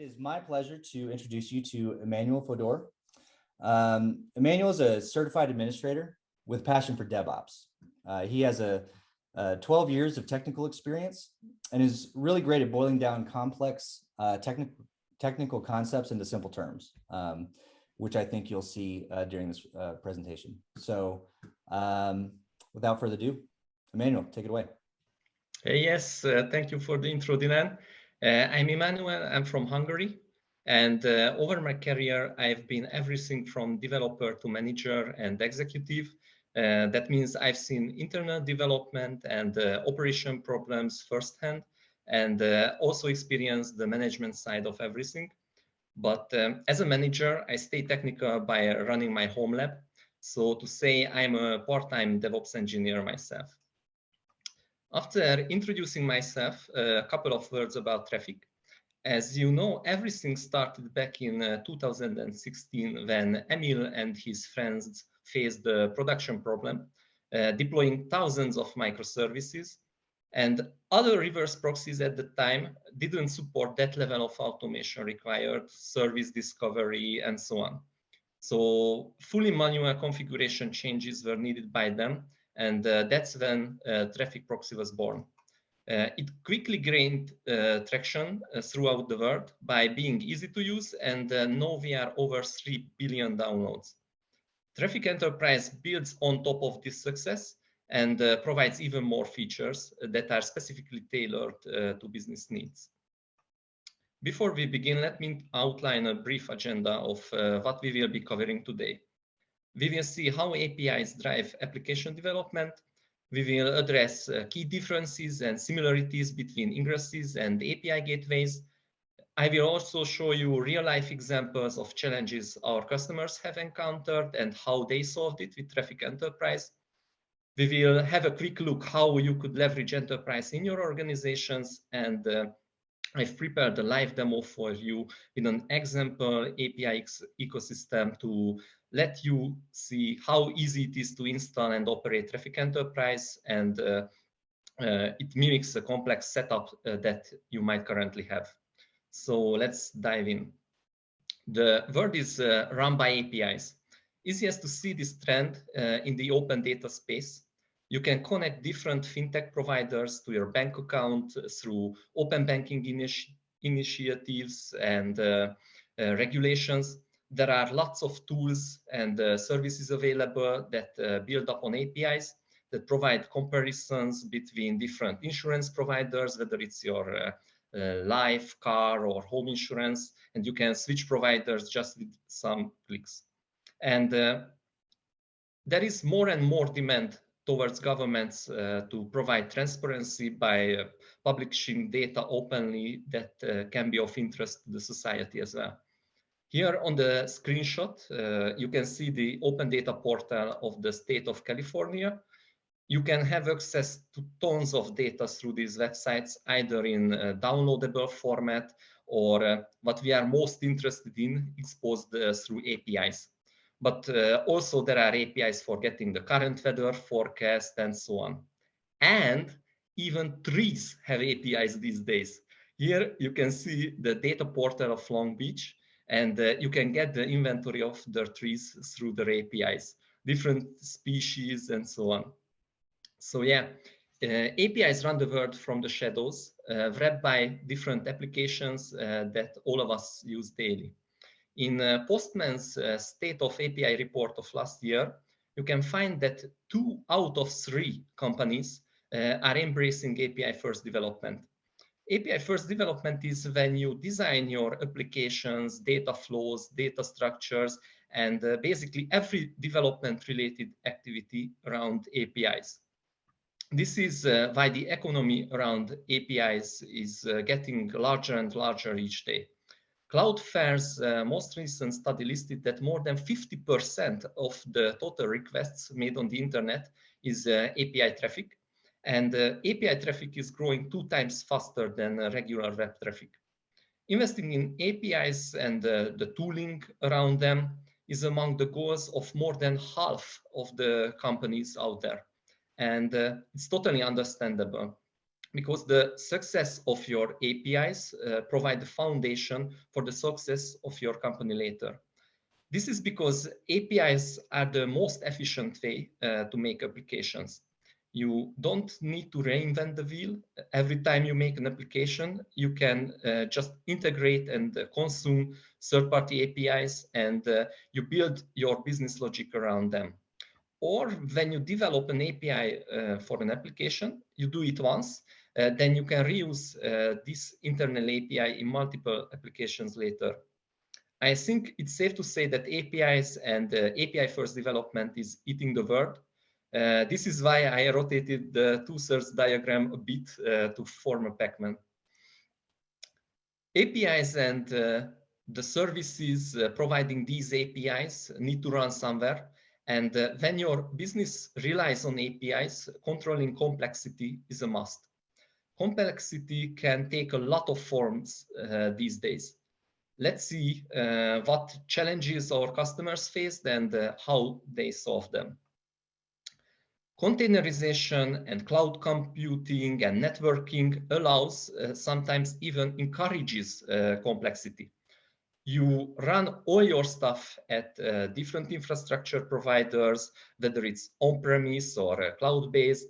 It is my pleasure to introduce you to Immánuel Fodor. Immánuel is a certified administrator with passion for DevOps. He has 12 years of technical experience and is really great at boiling down complex technical concepts into simple terms, which I think you'll see during this presentation. So without further ado, Immánuel, take it away. Yes, thank you for the intro, Dylan. I'm Immánuel, I'm from Hungary, and over my career, I've been everything from developer to manager and executive. That means I've seen internal development and operation problems firsthand, and also experienced the management side of everything. But as a manager, I stay technical by running my home lab. So to say, I'm a part-time DevOps engineer myself. After introducing myself, a couple of words about Traefik. As you know, everything started back in 2016 when Emil and his friends faced the production problem, deploying thousands of microservices, and other reverse proxies at the time didn't support that level of automation required, service discovery, and so on. So fully manual configuration changes were needed by them, and that's when Traefik Proxy was born. It quickly gained traction throughout the world by being easy to use, and now we are over 3 billion downloads. Traefik Enterprise builds on top of this success and provides even more features that are specifically tailored to business needs. Before we begin, let me outline a brief agenda of what we will be covering today. We will see how APIs drive application development. We will address key differences and similarities between ingresses and API gateways. I will also show you real-life examples of challenges our customers have encountered and how they solved it with Traefik Enterprise. We will have a quick look how you could leverage Enterprise in your organizations, and I've prepared a live demo for you with an example API ecosystem to let you see how easy it is to install and operate Traefik Enterprise, and it mimics a complex setup that you might currently have. So let's dive in. The world is run by APIs. Easiest to see this trend in the open data space. You can connect different fintech providers to your bank account through open banking initiatives and regulations. There are lots of tools and services available that build up on APIs that provide comparisons between different insurance providers, whether it's your life, car, or home insurance, and you can switch providers just with some clicks. And there is more and more demand towards governments to provide transparency by publishing data openly that can be of interest to the society as well. Here on the screenshot, you can see the open data portal of the state of California. You can have access to tons of data through these websites, either in a downloadable format or what we are most interested in, exposed through APIs. But also there are APIs for getting the current weather forecast and so on. And even trees have APIs these days. Here you can see the data portal of Long Beach, and you can get the inventory of their trees through their APIs, different species and so on. So yeah, APIs run the world from the shadows, wrapped by different applications that all of us use daily. In Postman's State of API report of last year, you can find that 2 out of 3 companies are embracing API-first development. API-first development is when you design your applications, data flows, data structures, and basically every development-related activity around APIs. This is why the economy around APIs is getting larger and larger each day. Cloudflare's most recent study listed that more than 50% of the total requests made on the internet is API traffic, and API traffic is growing 2 times faster than regular web traffic. Investing in APIs and the tooling around them is among the goals of more than half of the companies out there, and it's totally understandable. because the success of your APIs provide the foundation for the success of your company later. This is because APIs are the most efficient way to make applications. You don't need to reinvent the wheel. Every time you make an application, you can just integrate and consume third-party APIs, and you build your business logic around them. Or when you develop an API for an application, you do it once, then you can reuse this internal API in multiple applications later. I think it's safe to say that APIs and API-first development is eating the world. This is why I rotated the two-thirds diagram a bit to form a Pac-Man. APIs and the services providing these APIs need to run somewhere. And when your business relies on APIs, controlling complexity is a must. Complexity can take a lot of forms these days. Let's see what challenges our customers faced and how they solve them. Containerization and cloud computing and networking allows, sometimes even encourages complexity. You run all your stuff at different infrastructure providers, whether it's on-premise or cloud-based.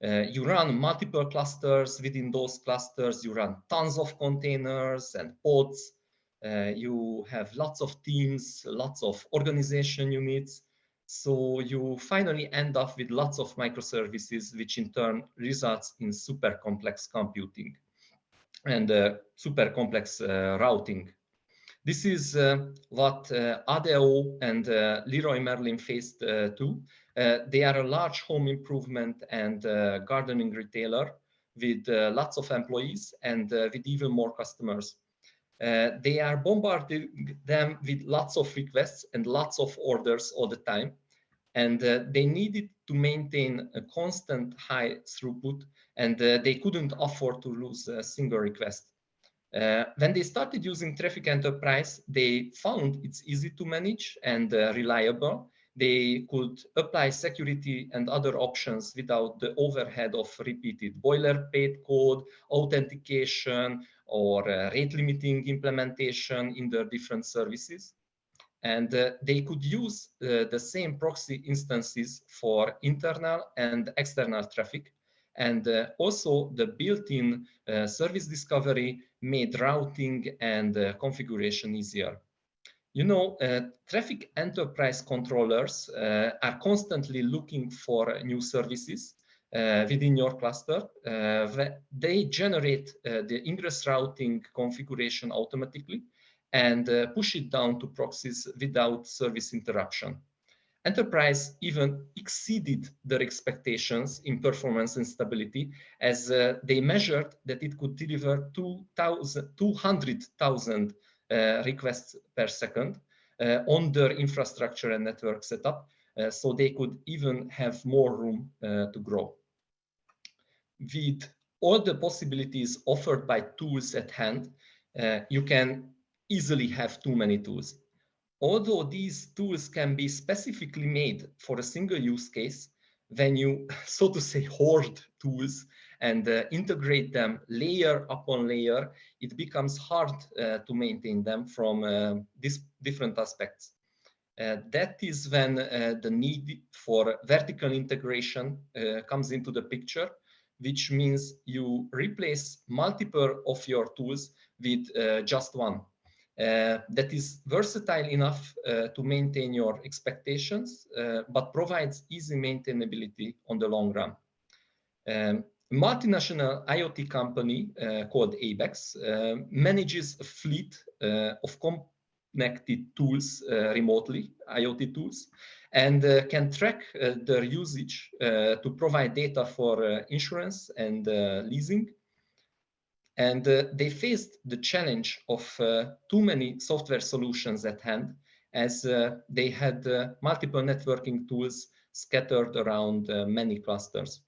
You run multiple clusters. Within those clusters, you run tons of containers and pods. You have lots of teams, lots of organization units. So you finally end up with lots of microservices, which in turn results in super complex computing and super complex routing. This is what ADO and Leroy Merlin faced too. They are a large home improvement and gardening retailer with lots of employees and with even more customers. They are bombarding them with lots of requests and lots of orders all the time. And they needed to maintain a constant high throughput, and they couldn't afford to lose a single request. When they started using Traefik Enterprise, they found it's easy to manage and reliable. They could apply security and other options without the overhead of repeated boilerplate code, authentication, or rate limiting implementation in their different services. And they could use the same proxy instances for internal and external traffic. And also the built-in service discovery made routing and configuration easier. You know, Traefik Enterprise controllers are constantly looking for new services within your cluster. They generate the Ingress routing configuration automatically and push it down to proxies without service interruption. Enterprise even exceeded their expectations in performance and stability, as they measured that it could deliver 200,000 requests per second on their infrastructure and network setup, so they could even have more room to grow. With all the possibilities offered by tools at hand, you can easily have too many tools. Although these tools can be specifically made for a single use case, when you, so to say, hoard tools and integrate them layer upon layer, it becomes hard to maintain them from these different aspects. That is when the need for vertical integration comes into the picture, which means you replace multiple of your tools with just one. That is versatile enough to maintain your expectations, but provides easy maintainability on the long run. Multinational IoT company called Abex manages a fleet of connected tools remotely, IoT tools, and can track their usage to provide data for insurance and leasing. And they faced the challenge of too many software solutions at hand, as they had multiple networking tools scattered around many clusters.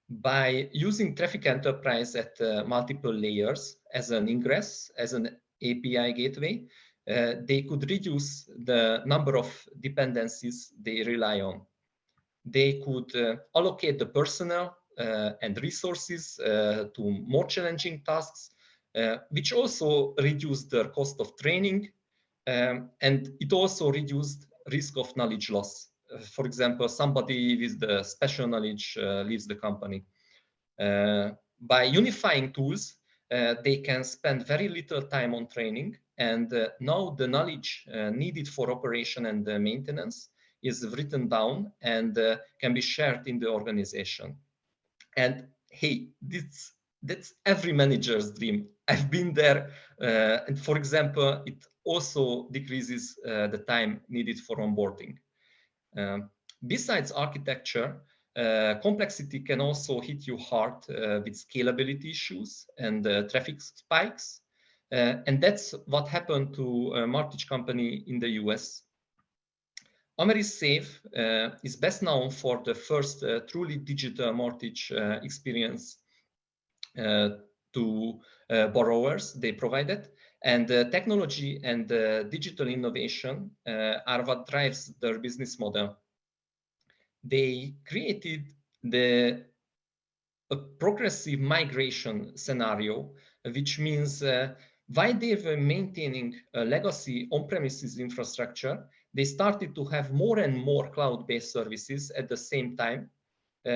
By using Traefik Enterprise at multiple layers as an ingress, as an API gateway, they could reduce the number of dependencies they rely on. They could allocate the personnel and resources to more challenging tasks, which also reduced the cost of training, and it also reduced risk of knowledge loss. For example, somebody with the special knowledge leaves the company. By unifying tools, they can spend very little time on training, and now the knowledge needed for operation and maintenance is written down and can be shared in the organization. And hey, that's every manager's dream. I've been there. And for example, it also decreases the time needed for onboarding. Besides architecture, complexity can also hit you hard with scalability issues and traffic spikes. And that's what happened to a mortgage company in the US. AmeriSafe is best known for the first truly digital mortgage experience to borrowers they provided. And technology and digital innovation are what drives their business model. They created a progressive migration scenario, which means while they were maintaining a legacy on-premises infrastructure, they started to have more and more cloud-based services at the same time.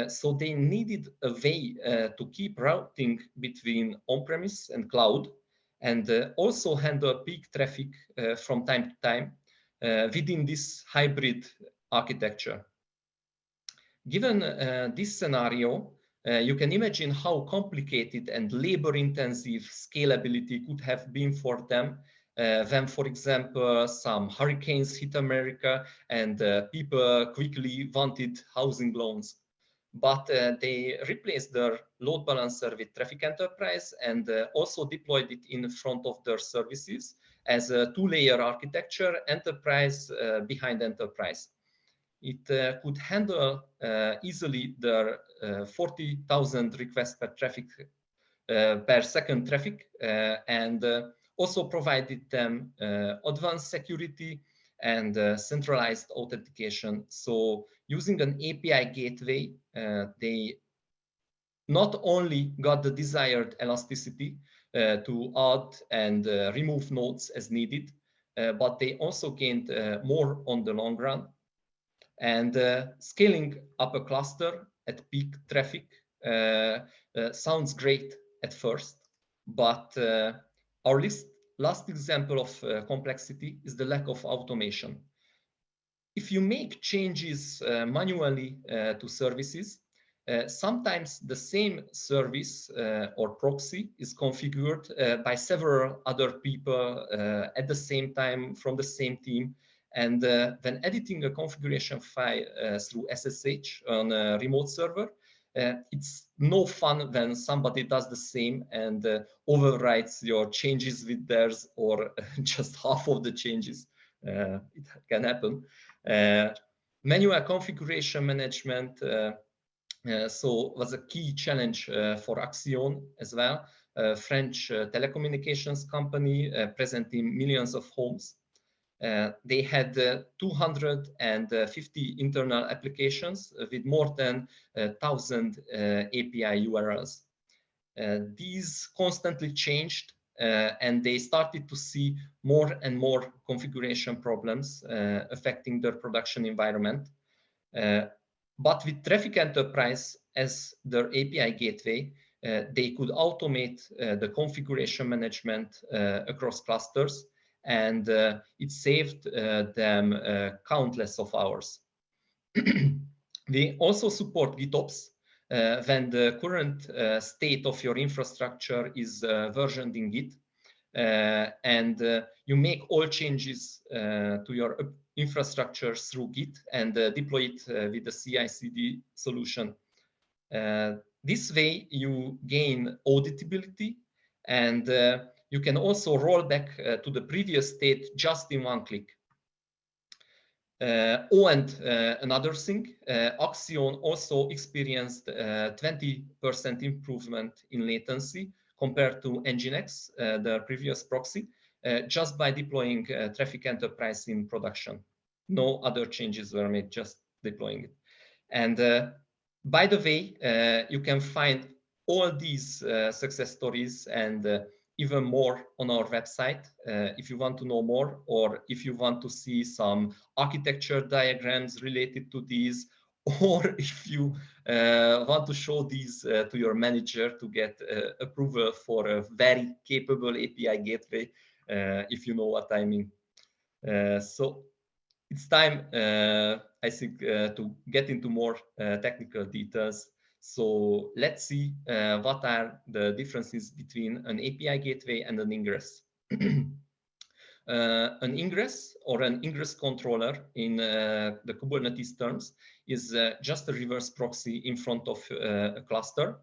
So they needed a way to keep routing between on-premise and cloud, and also handle peak traffic from time to time within this hybrid architecture. Given this scenario, you can imagine how complicated and labor-intensive scalability could have been for them when, for example, some hurricanes hit America and people quickly wanted housing loans. But they replaced their load balancer with Traefik Enterprise and also deployed it in front of their services as a two-layer architecture, enterprise behind enterprise. It could handle easily their 40,000 requests per second traffic, and also provided them advanced security and centralized authentication. So using an API gateway, they not only got the desired elasticity to add and remove nodes as needed, but they also gained more on the long run. And scaling up a cluster at peak traffic sounds great at first, but our last example of complexity is the lack of automation. If you make changes manually to services, sometimes the same service or proxy is configured by several other people at the same time from the same team. And when editing a configuration file through SSH on a remote server, it's no fun when somebody does the same and overwrites your changes with theirs or just half of the changes. It can happen. Manual configuration management so was a key challenge for Axion as well, a French telecommunications company present in millions of homes. They had 250 internal applications with more than 1,000 API URLs. These constantly changed, and they started to see more and more configuration problems affecting their production environment. But with Traefik Enterprise as their API gateway, they could automate the configuration management across clusters, and it saved them countless of hours. They also support GitOps when the current state of your infrastructure is versioned in Git, and you make all changes to your infrastructure through Git and deploy it with the CI/CD solution. This way you gain auditability, and you can also roll back to the previous state just in one click. And another thing, Axion also experienced 20% improvement in latency compared to Nginx, the previous proxy, just by deploying Traefik Enterprise in production. No other changes were made, just deploying it. And By the way, you can find all these success stories and even more on our website if you want to know more, or if you want to see some architecture diagrams related to these, or if you want to show these to your manager to get approval for a very capable API gateway, if you know what I mean. So it's time, I think, to get into more technical details. So let's see what are the differences between an API gateway and an ingress. An ingress or an ingress controller in the Kubernetes terms is just a reverse proxy in front of a cluster,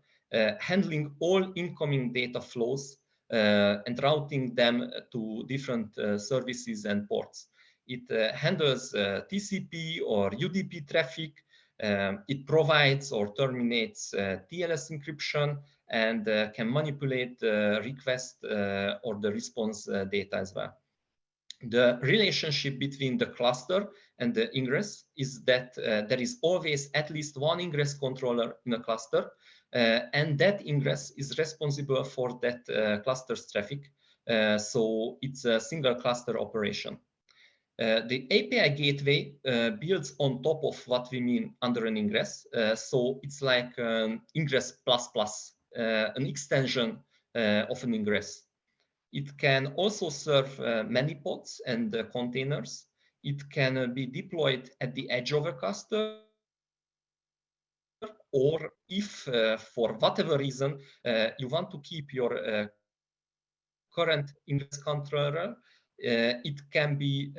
handling all incoming data flows and routing them to different services and ports. It handles TCP or UDP traffic. It provides or terminates TLS encryption, and can manipulate the request or the response data as well. The relationship between the cluster and the ingress is that there is always at least one ingress controller in a cluster, and that ingress is responsible for that cluster's traffic. So it's a single cluster operation. The API gateway builds on top of what we mean under an ingress. So it's like an ingress plus plus, an extension of an ingress. It can also serve many pods and containers. It can be deployed at the edge of a cluster, or if for whatever reason you want to keep your current ingress controller, it can be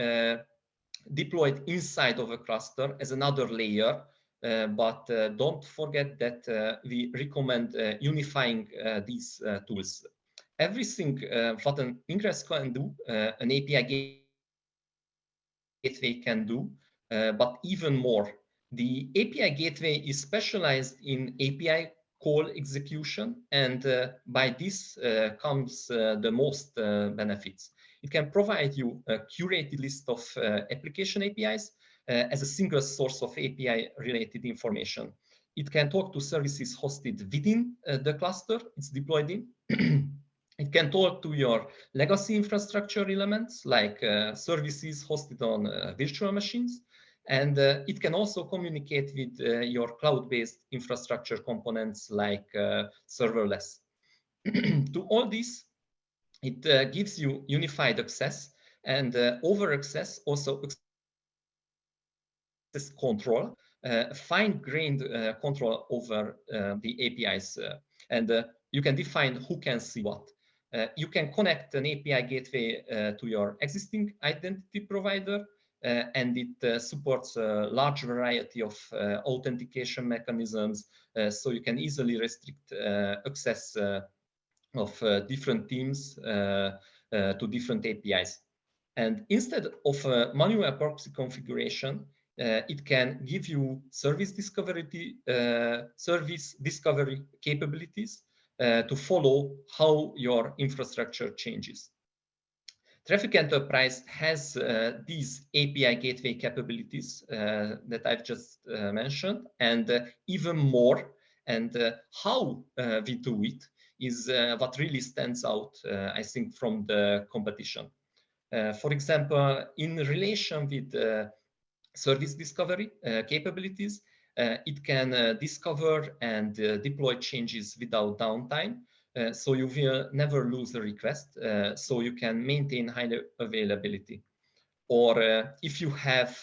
deployed inside of a cluster as another layer. But don't forget that we recommend unifying these tools. Everything what an ingress can do, an API gateway can do, but even more. The API gateway is specialized in API call execution, and by this comes the most benefits. It can provide you a curated list of application APIs as a single source of API-related information. It can talk to services hosted within the cluster it's deployed in. It can talk to your legacy infrastructure elements like services hosted on virtual machines. And it can also communicate with your cloud-based infrastructure components like serverless. To all this, it gives you unified access, and over access also access control, fine-grained control over the APIs. And you can define who can see what. You can connect an API gateway to your existing identity provider, and it supports a large variety of authentication mechanisms, so you can easily restrict access of different teams to different APIs. And instead of a manual proxy configuration, it can give you service discovery capabilities to follow how your infrastructure changes. Traefik Enterprise has these API gateway capabilities that I've just mentioned, and even more. And how we do it is what really stands out, I think, from the competition. For example, in relation with service discovery capabilities, it can discover and deploy changes without downtime. So you will never lose a request, so you can maintain high availability. Or if you have,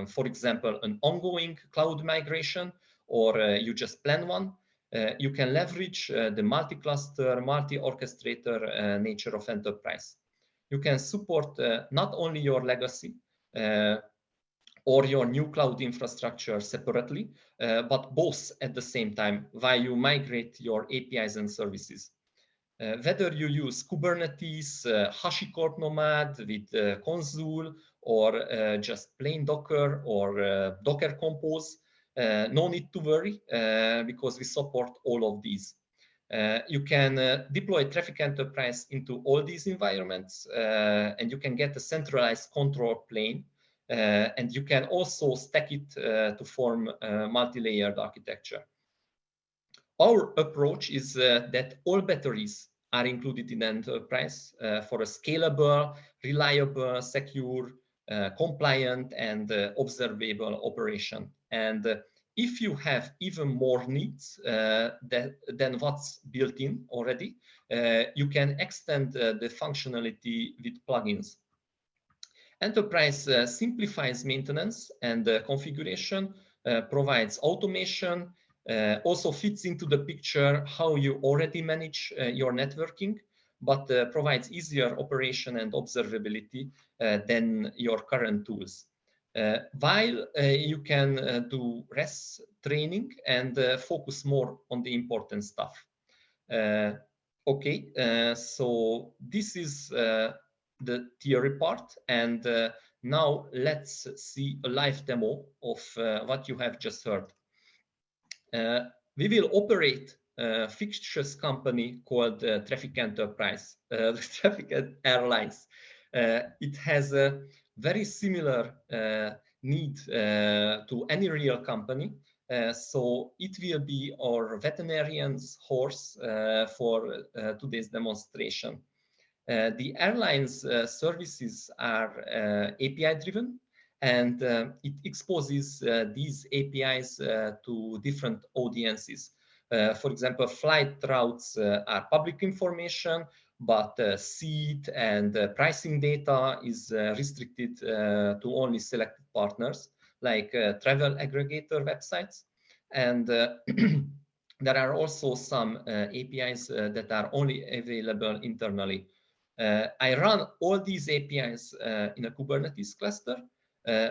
for example, an ongoing cloud migration, or you just plan one, you can leverage the multi-cluster, multi-orchestrator nature of enterprise. You can support not only your legacy or your new cloud infrastructure separately, but both at the same time while you migrate your APIs and services. Whether you use Kubernetes, HashiCorp Nomad with Consul, or just plain Docker or Docker Compose, no need to worry because we support all of these. You can deploy Traefik Enterprise into all these environments, and you can get a centralized control plane, and you can also stack it to form a multi-layered architecture. Our approach is that all batteries are included in enterprise for a scalable, reliable, secure, compliant, and observable operation. And if you have even more needs than what's built in already, you can extend the functionality with plugins. Enterprise simplifies maintenance and configuration, provides automation, also fits into the picture how you already manage your networking, but provides easier operation and observability than your current tools. While you can do less training and focus more on the important stuff. Okay, so this is the theory part, and now let's see a live demo of what you have just heard. We will operate a fictitious company called Traefik Enterprise, Traefik Airlines. It has a very similar need to any real company. So it will be our veterinarian's horse for today's demonstration. The airline's services are API driven, and it exposes these APIs to different audiences. For example, flight routes are public information, but seat and pricing data is restricted to only selected partners, like travel aggregator websites. And there are also some APIs that are only available internally. I run all these APIs in a Kubernetes cluster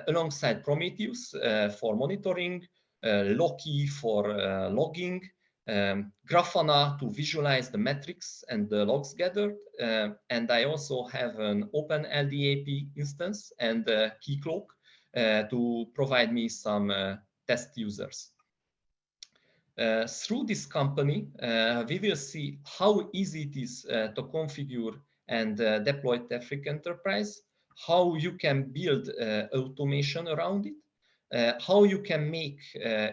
alongside Prometheus for monitoring, Loki for logging, Grafana to visualize the metrics and the logs gathered. And I also have an OpenLDAP instance and Keycloak to provide me some test users. Through this company, we will see how easy it is to configure and deploy Traefik Enterprise, how you can build automation around it, how you can make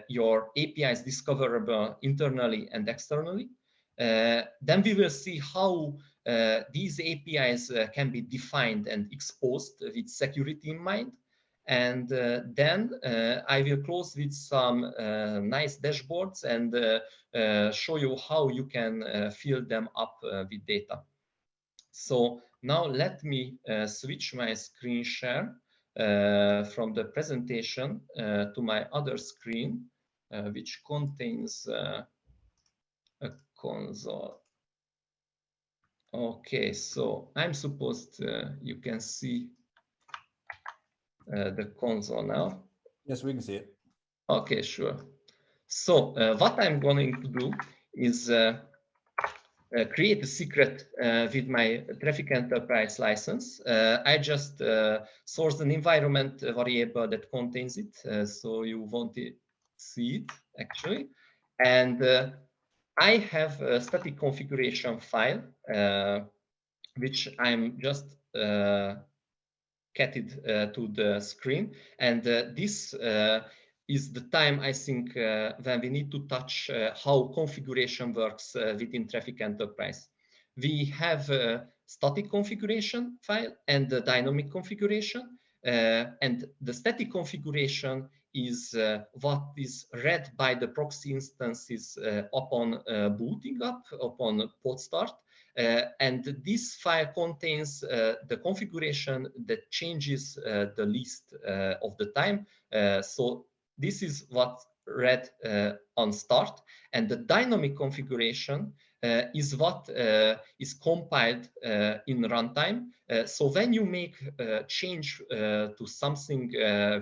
your APIs discoverable internally and externally. Then we will see how these APIs can be defined and exposed with security in mind. And then I will close with some nice dashboards and show you how you can fill them up with data. So now let me switch my screen share from the presentation to my other screen, which contains a console. Okay, so I'm supposed you can see the console now. Yes, we can see it. Okay, sure. So what I'm going to do is create a secret with my Traefik Enterprise license. I just sourced an environment variable that contains it, so you won't see it actually. And I have a static configuration file, which I'm just catted to the screen. And this is the time, I think, when we need to touch how configuration works within Traefik Enterprise. We have a static configuration file and the dynamic configuration. And the static configuration is what is read by the proxy instances upon booting up, upon pod start. And this file contains the configuration that changes the least of the time. So this is what read on start, and the dynamic configuration is what is compiled in runtime. So when you make a change to something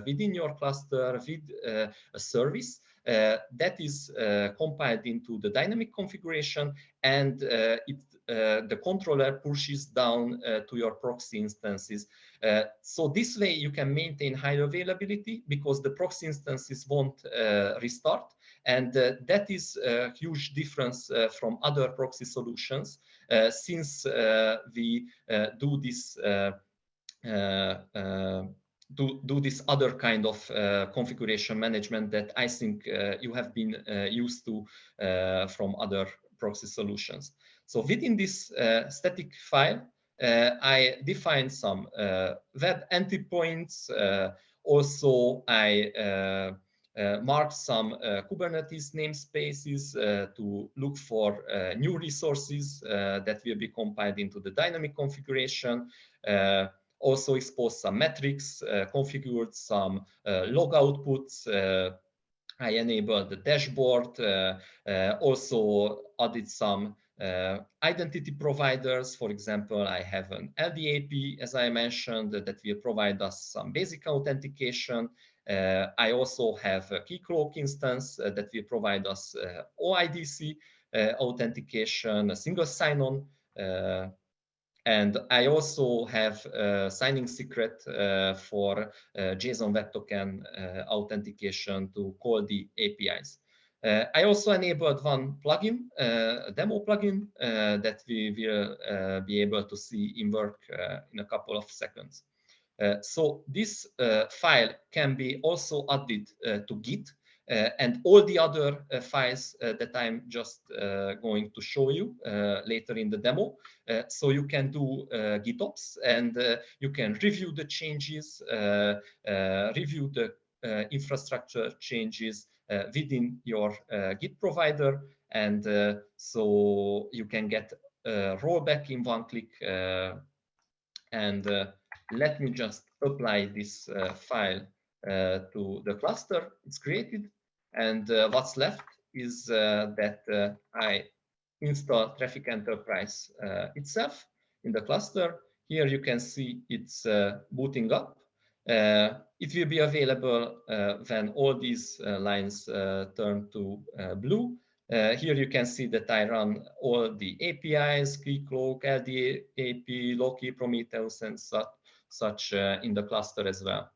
within your cluster with a service, that is compiled into the dynamic configuration, and the controller pushes down to your proxy instances. So this way you can maintain high availability because the proxy instances won't restart. And that is a huge difference from other proxy solutions, since we do this to do this other kind of configuration management that I think you have been used to from other proxy solutions. So within this static file, I define some web entry points. Also, I mark some Kubernetes namespaces to look for new resources that will be compiled into the dynamic configuration. Also expose some metrics, configured some log outputs. I enabled the dashboard, also added some identity providers. For example, I have an LDAP, as I mentioned, that will provide us some basic authentication. I also have a Keycloak instance that will provide us OIDC authentication, a single sign-on. And I also have a signing secret for JSON Web Token authentication to call the APIs. I also enabled one plugin, a demo plugin, that we will be able to see in work in a couple of seconds. So this file can be also added to Git, and all the other files that I'm just going to show you later in the demo. So you can do GitOps, and you can review the changes, review the infrastructure changes within your Git provider, and so you can get rollback in one click. And let me just apply this file to the cluster it's created. And what's left is that I install Traefik Enterprise itself in the cluster. Here you can see it's booting up. It will be available when all these lines turn to blue. Here you can see that I run all the APIs, Keycloak, LDAP, Loki, Prometheus, and such in the cluster as well.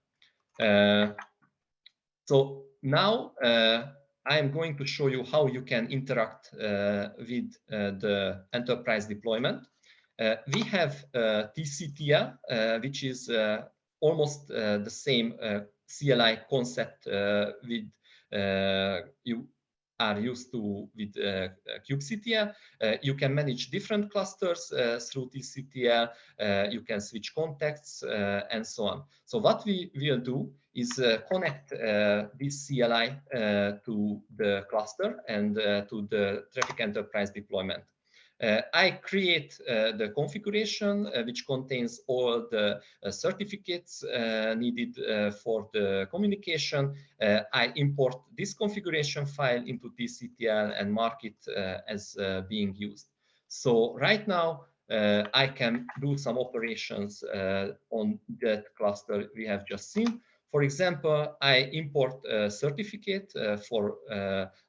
So now I am going to show you how you can interact with the enterprise deployment. We have TCTL, which is almost the same CLI concept with you are used to with kubectl. You can manage different clusters through TCTL. You can switch contexts and so on. So what we will do is connect this CLI to the cluster and to the Traefik Enterprise deployment. I create the configuration which contains all the certificates needed for the communication. I import this configuration file into TCTL and mark it as being used. So right now, I can do some operations on that cluster we have just seen. For example, I import a certificate for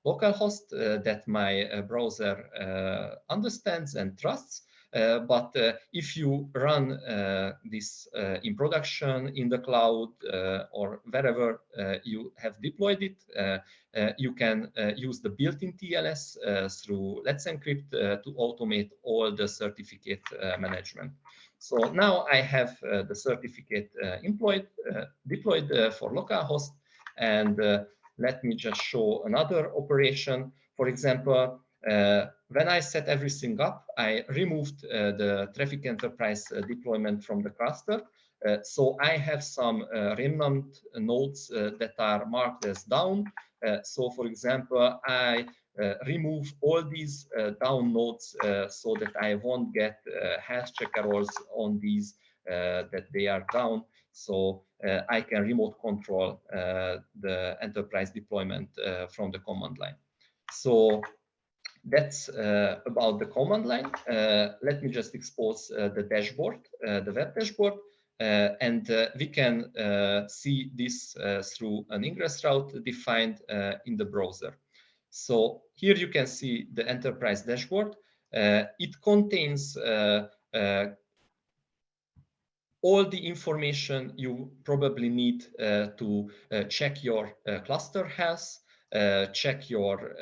localhost that my browser understands and trusts. But if you run this in production, in the cloud, or wherever you have deployed it, you can use the built-in TLS through Let's Encrypt to automate all the certificate management. So now I have the certificate deployed for localhost, and let me just show another operation. For example, when I set everything up, I removed the Traefik Enterprise deployment from the cluster. So I have some remnant nodes that are marked as down. So for example, I remove all these down nodes so that I won't get health check errors on these that they are down. So I can remote control the enterprise deployment from the command line. So that's about the command line. Let me just expose the dashboard, the web dashboard. And we can see this through an Ingress route defined in the browser. So here you can see the enterprise dashboard. It contains all the information you probably need to check your cluster health, check your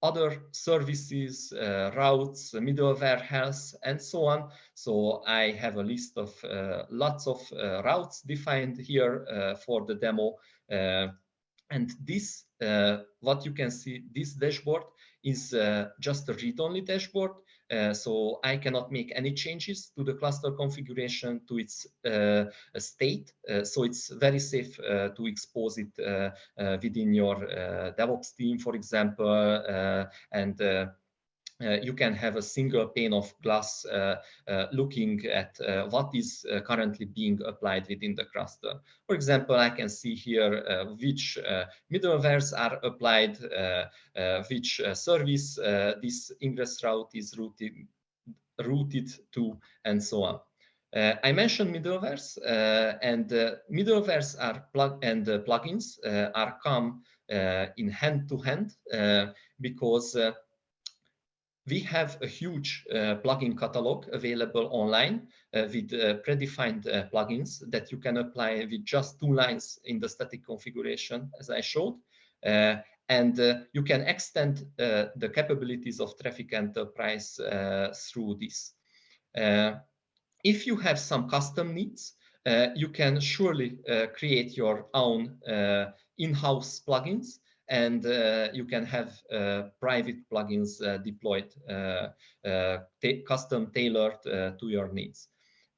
other services, routes, middleware, health, and so on. So I have a list of lots of routes defined here for the demo. And this, what you can see, this dashboard is just a read-only dashboard. So I cannot make any changes to the cluster configuration, to its state. So it's very safe to expose it within your DevOps team, for example, and you can have a single pane of glass looking at what is currently being applied within the cluster. For example, I can see here which middlewares are applied, which service this ingress route is routed to, and so on. I mentioned middlewares, and middlewares are plugins are come in hand-to-hand because we have a huge plugin catalog available online with predefined plugins that you can apply with just 2 lines in the static configuration, as I showed. And you can extend the capabilities of Traefik Enterprise through this. If you have some custom needs, you can surely create your own in-house plugins, and you can have private plugins deployed, custom tailored to your needs.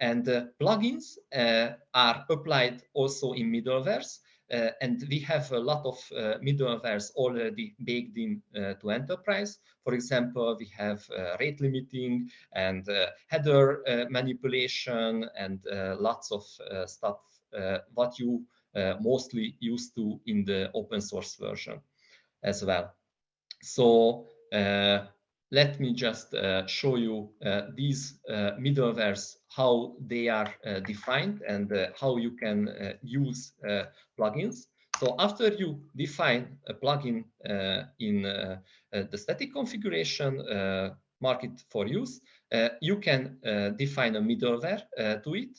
And plugins are applied also in middlewares, and we have a lot of middlewares already baked in to enterprise. For example, we have rate limiting and header manipulation and lots of stuff what you mostly used to in the open source version as well. So let me just show you these middlewares, how they are defined and how you can use plugins. So after you define a plugin in the static configuration, mark it for use, you can define a middleware to it.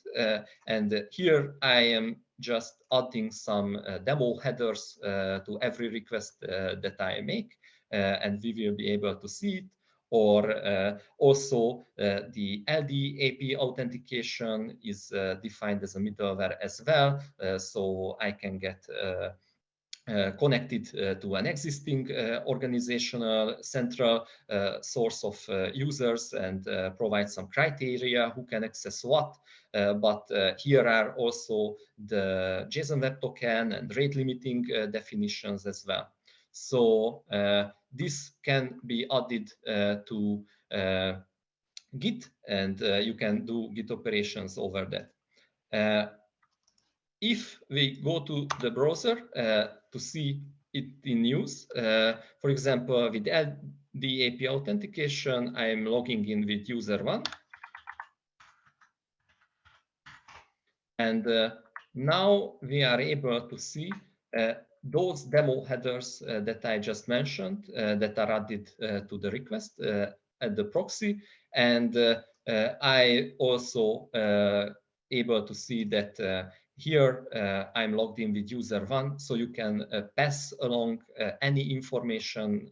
And here I am just adding some demo headers to every request that I make, and we will be able to see it. Or also the LDAP authentication is defined as a middleware as well, so I can get connected to an existing organizational central source of users and provide some criteria who can access what. But here are also the JSON Web Token and rate limiting definitions as well. So this can be added to Git, and you can do Git operations over that. If we go to the browser to see it in use, for example, with the API authentication, I am logging in with user 1. And now we are able to see those demo headers that I just mentioned that are added to the request at the proxy. And I also able to see that here I'm logged in with user 1, so you can pass along any information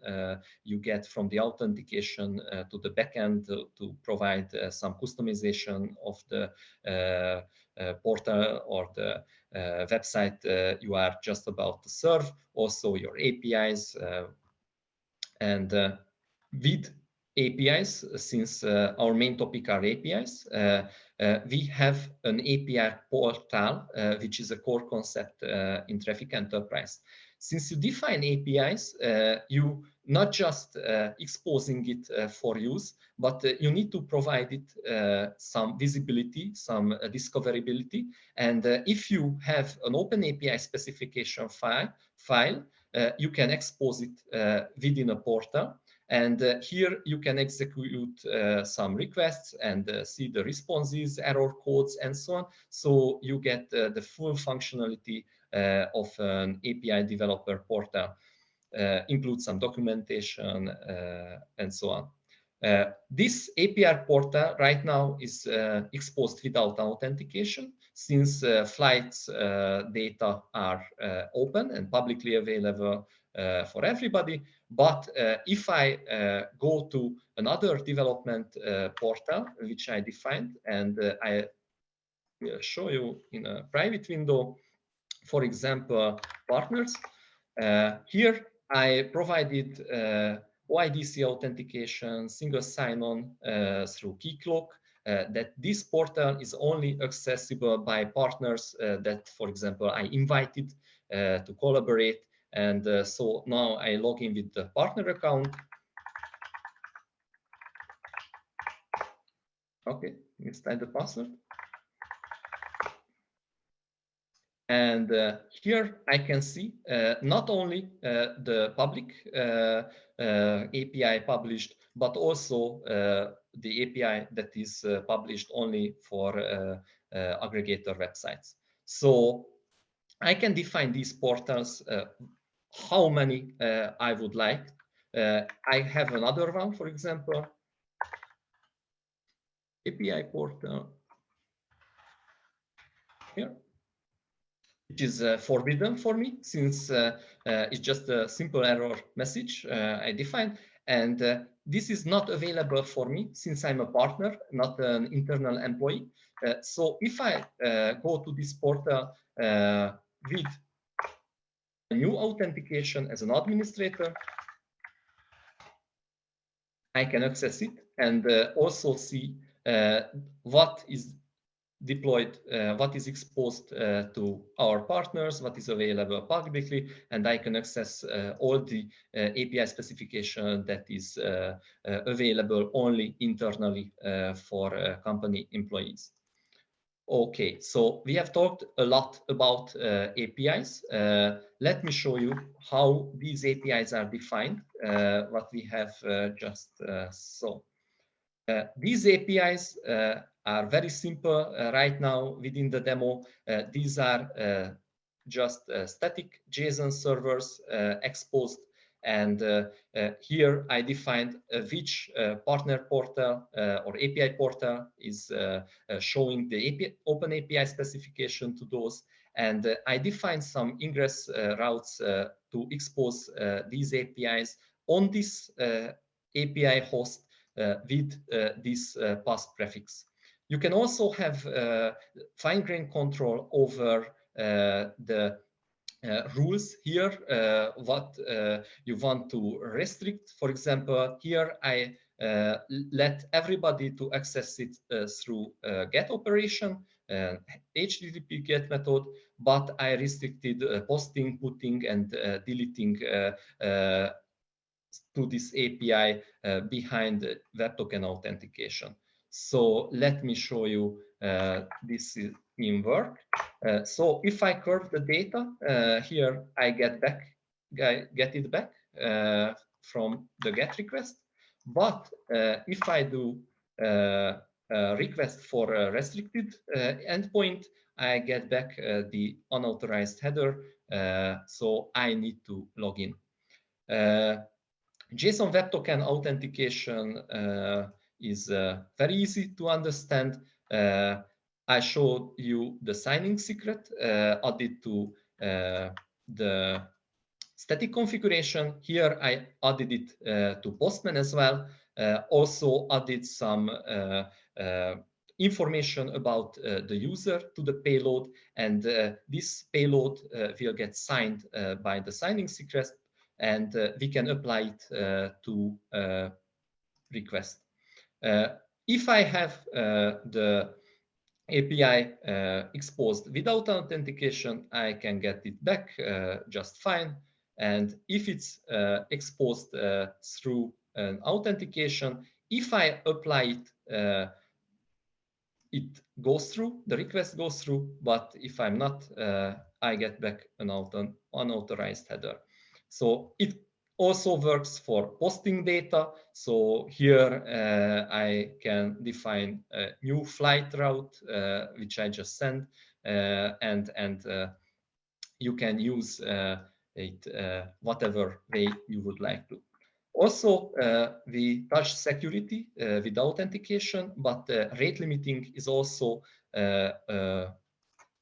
you get from the authentication to the backend to provide some customization of the portal or the website you are just about to serve, also your APIs. And with APIs, since our main topic are APIs, we have an API portal, which is a core concept in Traefik Enterprise. Since you define APIs, you not just exposing it for use, but you need to provide it some visibility, some discoverability. And if you have an open API specification file, you can expose it within a portal. And here you can execute some requests and see the responses, error codes, and so on. So you get the full functionality of an API developer portal, includes some documentation and so on. This API portal right now is exposed without authentication, since flights data are open and publicly available for everybody. But if I go to another development portal, which I defined, and I will show you in a private window, for example, partners. Here I provided OIDC authentication, single sign-on through Keycloak, that this portal is only accessible by partners that, for example, I invited to collaborate. And so now I log in with the partner account. Okay, let's type the password. And here I can see not only the public API published, but also the API that is published only for aggregator websites. So I can define these portals, how many I would like. I have another one, for example, API portal here, which is forbidden for me, since it's just a simple error message I defined. And this is not available for me since I'm a partner, not an internal employee. So if I go to this portal with a new authentication as an administrator, I can access it and also see what is deployed, what is exposed to our partners, what is available publicly, and I can access all the API specification that is available only internally for company employees. Okay, so we have talked a lot about APIs. Let me show you how these APIs are defined, what we have just saw. These APIs are very simple right now within the demo. These are just static JSON servers exposed. And here I defined which partner portal or API portal is showing the open API specification to those. And I defined some ingress routes to expose these APIs on this API host with this path prefix. You can also have fine-grained control over the rules here, what you want to restrict. For example, here I let everybody to access it through GET operation, HTTP GET method, but I restricted posting, putting, and deleting to this API behind web token authentication. So let me show you this is in work. So if I curve the data here, I get it back from the GET request. But if I do a request for a restricted endpoint, I get back the unauthorized header. So I need to log in. JSON Web Token authentication is very easy to understand. I showed you the signing secret added to the static configuration. Here I added it to Postman as well. Also added some information about the user to the payload, and this payload will get signed by the signing secret, and we can apply it to request. If I have the API exposed without authentication, I can get it back just fine. And if it's exposed through an authentication, if I apply it, it goes through, the request goes through, but if I'm not, I get back an unauthorized header. So it also works for posting data. So here I can define a new flight route, which I just sent, and you can use it whatever way you would like to. Also, we touch security with authentication, but rate limiting is also a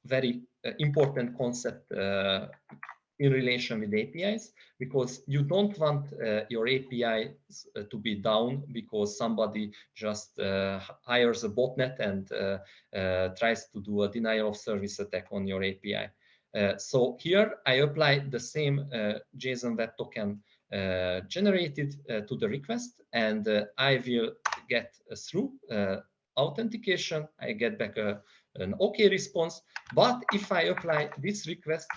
very important concept in relation with APIs, because you don't want your APIs to be down because somebody just hires a botnet and tries to do a denial of service attack on your API. So here I apply the same JSON Web Token generated to the request, and I will get through authentication. I get back an OK response. But if I apply this request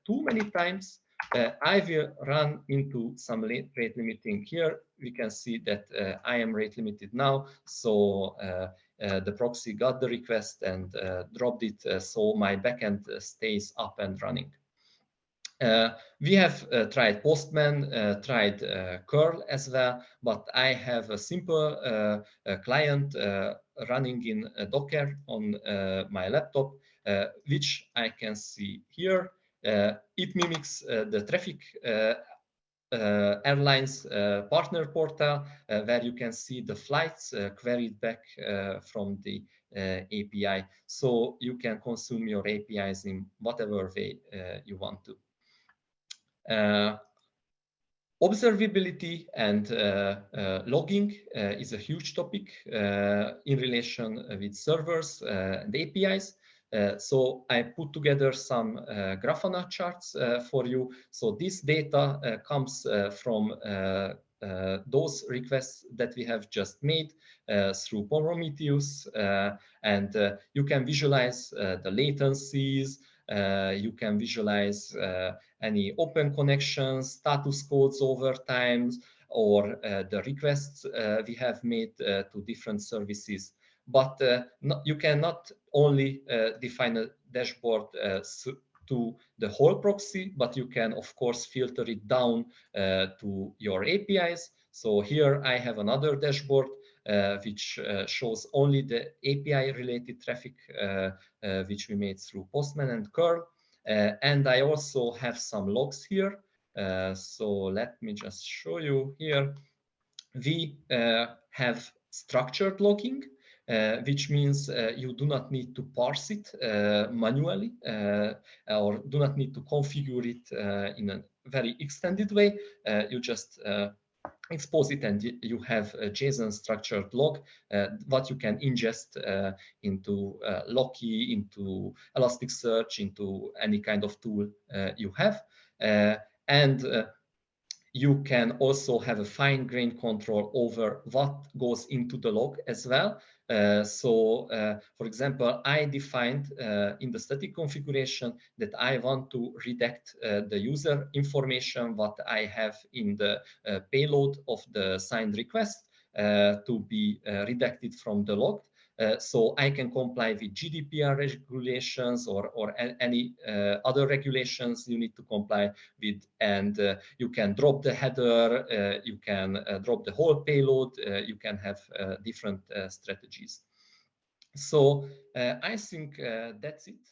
too many times, I will run into some rate limiting. Here we can see that I am rate limited now. So the proxy got the request and dropped it. So my backend stays up and running. We have tried Postman, tried curl as well, but I have a simple client running in Docker on my laptop, which I can see here. It mimics the Traefik Airlines partner portal, where you can see the flights queried back from the API. So you can consume your APIs in whatever way you want to. Observability and logging is a huge topic in relation with servers and APIs. So I put together some Grafana charts for you. So this data comes from those requests that we have just made through Prometheus, and you can visualize the latencies. You can visualize any open connections, status codes over time, or the requests we have made to different services. But you cannot only define a dashboard to the whole proxy, but you can, of course, filter it down to your APIs. So here I have another dashboard which shows only the API-related traffic which we made through Postman and curl. And I also have some logs here. So let me just show you here. We have structured logging, which means you do not need to parse it manually or do not need to configure it in a very extended way. You just expose it and you have a JSON structured log, what you can ingest into Loki, into Elasticsearch, into any kind of tool you have. And you can also have a fine-grained control over what goes into the log as well. For example, I defined in the static configuration that I want to redact the user information, what I have in the payload of the signed request to be redacted from the log. So I can comply with GDPR regulations or any other regulations you need to comply with, and you can drop the header, you can drop the whole payload, you can have different strategies. So I think that's it.